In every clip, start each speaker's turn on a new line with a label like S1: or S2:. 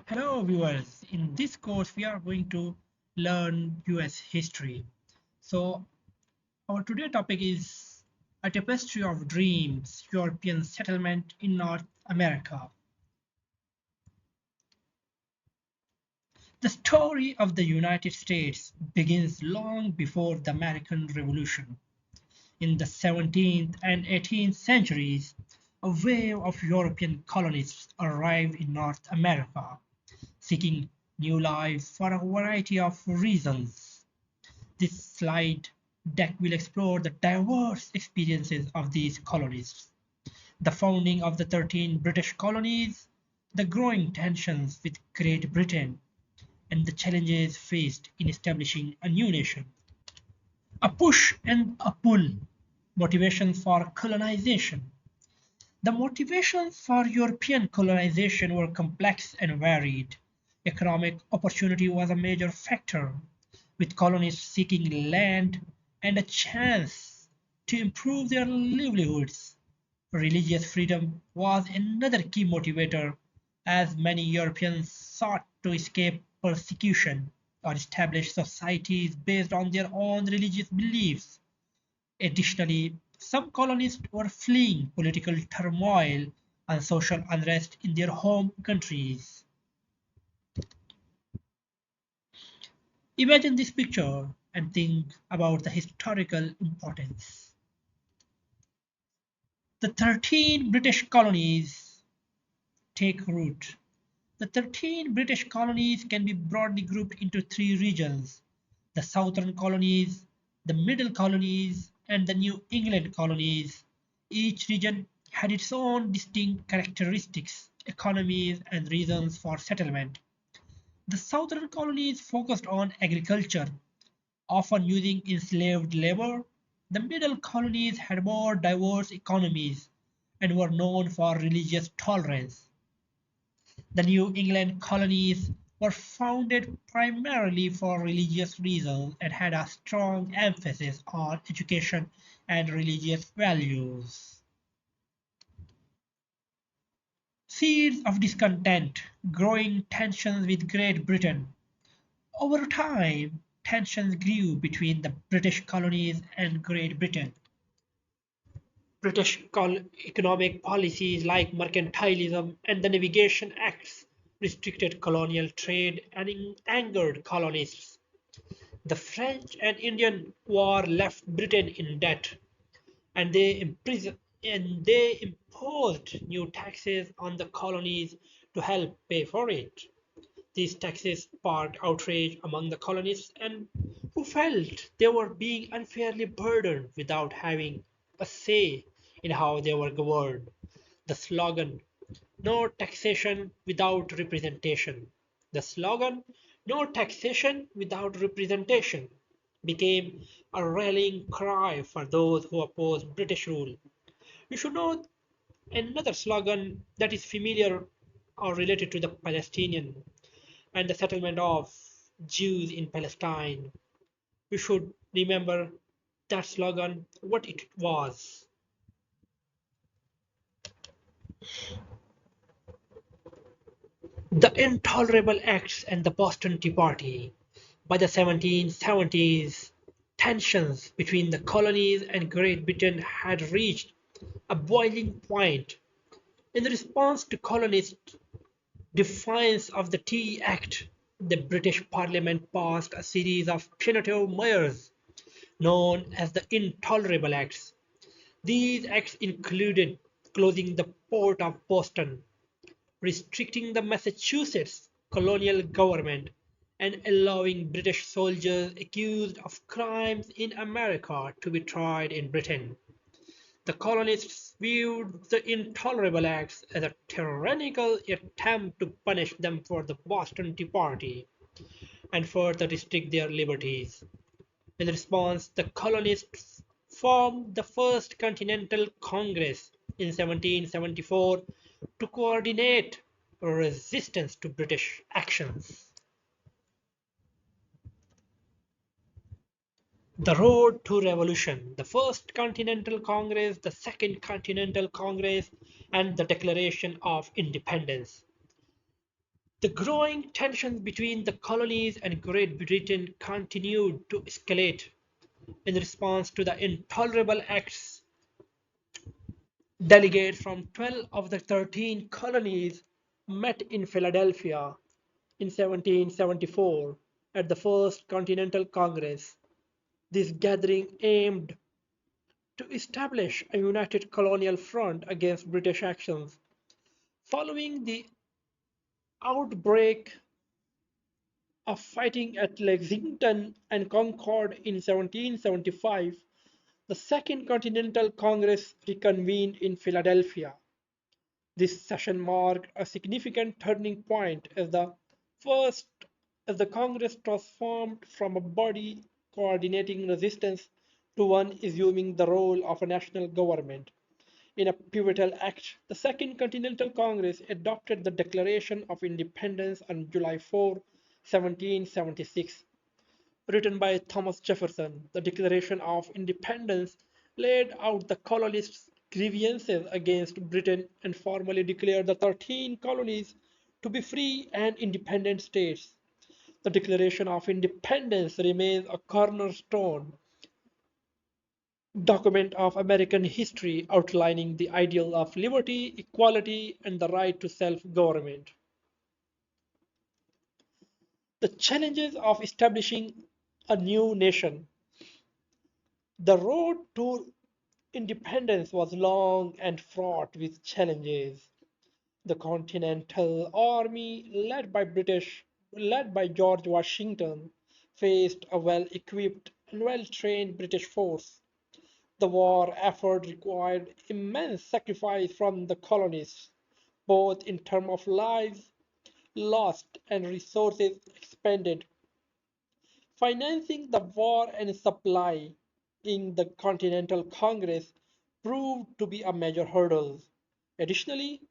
S1: Hello viewers, in this course we are going to learn US history. So our today topic is a tapestry of dreams, European settlement in North America. The story of the United States begins long before the American Revolution. In the 17th and 18th centuries, a wave of European colonists arrived in North America, seeking new lives for a variety of reasons. This slide deck will explore the diverse experiences of these colonists, the founding of the 13 British colonies, the growing tensions with Great Britain, and the challenges faced in establishing a new nation. A push and a pull, motivations for colonization. The motivations for European colonization were complex and varied. Economic opportunity was a major factor, with colonists seeking land and a chance to improve their livelihoods. Religious freedom was another key motivator, as many Europeans sought to escape persecution or establish societies based on their own religious beliefs. Additionally, some colonists were fleeing political turmoil and social unrest in their home countries. Imagine this picture and think about the historical importance. The 13 British colonies take root. The 13 British colonies can be broadly grouped into three regions: the southern colonies, the middle colonies, and the New England colonies. Each region had its own distinct characteristics, economies, and reasons for settlement. The southern colonies focused on agriculture, often using enslaved labor. The middle colonies had more diverse economies and were known for religious tolerance. The New England colonies were founded primarily for religious reasons and had a strong emphasis on education and religious values. Seeds of discontent, growing tensions with Great Britain. Over time, tensions grew between the British colonies and Great Britain. British economic policies like mercantilism and the Navigation Acts restricted colonial trade and angered colonists. The French and Indian War left Britain in debt, and they imposed new taxes on the colonies to help pay for it. These taxes sparked outrage among the colonists and who felt they were being unfairly burdened without having a say in how they were governed. The slogan, "No taxation without representation." The slogan, "No taxation without representation," became a rallying cry for those who opposed British rule. You should know another slogan that is familiar or related to the Palestinian and the settlement of Jews in Palestine. We should remember that slogan, what it was. The Intolerable Acts and the Boston Tea Party. By the 1770s, tensions between the colonies and Great Britain had reached a boiling point. In response to colonists' defiance of the Tea Act, the British Parliament passed a series of punitive measures known as the Intolerable Acts. These acts included closing the port of Boston, restricting the Massachusetts colonial government, and allowing British soldiers accused of crimes in America to be tried in Britain. The colonists viewed the Intolerable Acts as a tyrannical attempt to punish them for the Boston Tea Party and further restrict their liberties. In response, the colonists formed the First Continental Congress in 1774 to coordinate resistance to British actions. The road to revolution, the First Continental Congress, the Second Continental Congress, and the Declaration of Independence. The growing tensions between the colonies and Great Britain continued to escalate in response to the intolerable acts. Delegates from 12 of the 13 colonies met in Philadelphia in 1774 at the First Continental Congress. This gathering aimed to establish a united colonial front against British actions. Following the outbreak of fighting at Lexington and Concord in 1775, the Second Continental Congress reconvened in Philadelphia. This session marked a significant turning point first as the Congress transformed from a body coordinating resistance to one assuming the role of a national government. In a pivotal act, the Second Continental Congress adopted the Declaration of Independence on July 4, 1776. Written by Thomas Jefferson, the Declaration of Independence laid out the colonists' grievances against Britain and formally declared the 13 colonies to be free and independent states. The Declaration of Independence remains a cornerstone document of American history outlining the ideal of liberty, equality, and the right to self government. The challenges of establishing a new nation. The road to independence was long and fraught with challenges. The Continental Army, led by George Washington, faced a well-equipped and well-trained British force. The war effort required immense sacrifice from the colonists, both in terms of lives lost and resources expended. Financing the war and supply in the Continental Congress proved to be a major hurdle. Additionally,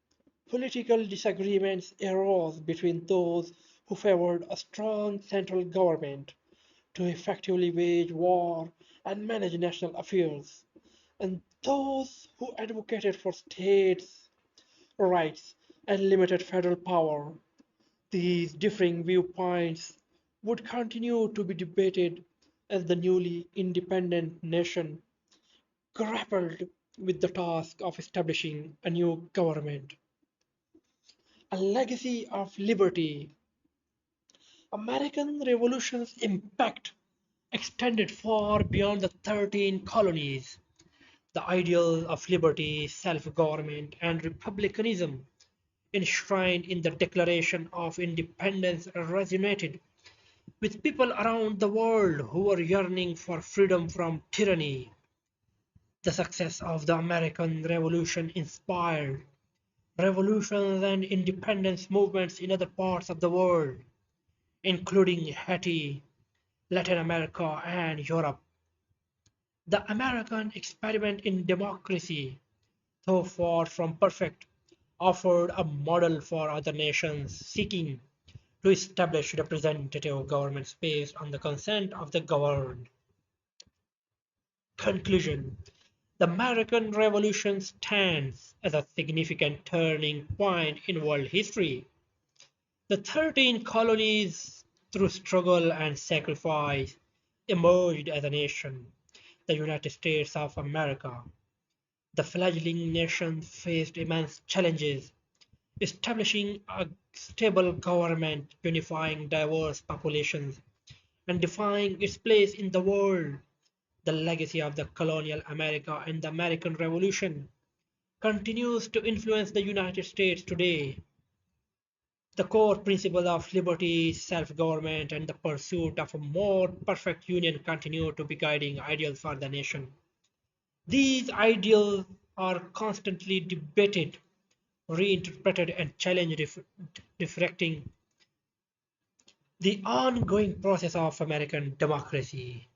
S1: political disagreements arose between those who favored a strong central government to effectively wage war and manage national affairs, and those who advocated for states' rights and limited federal power. These differing viewpoints would continue to be debated as the newly independent nation grappled with the task of establishing a new government. A legacy of liberty. American Revolution's impact extended far beyond the 13 colonies. The ideals of liberty, self-government, and republicanism enshrined in the Declaration of Independence resonated with people around the world who were yearning for freedom from tyranny. The success of the American Revolution inspired revolutions and independence movements in other parts of the world, including Haiti, Latin America, and Europe. The American experiment in democracy, though far from perfect, offered a model for other nations seeking to establish representative governments based on the consent of the governed. Conclusion. The American Revolution stands as a significant turning point in world history. The 13 colonies, through struggle and sacrifice, emerged as a nation, the United States of America. The fledgling nation faced immense challenges, establishing a stable government, unifying diverse populations, and defining its place in the world. The legacy of the colonial America and the American Revolution continues to influence the United States today. The core principles of liberty, self-government, and the pursuit of a more perfect union continue to be guiding ideals for the nation. These ideals are constantly debated, reinterpreted, and challenged, reflecting the ongoing process of American democracy.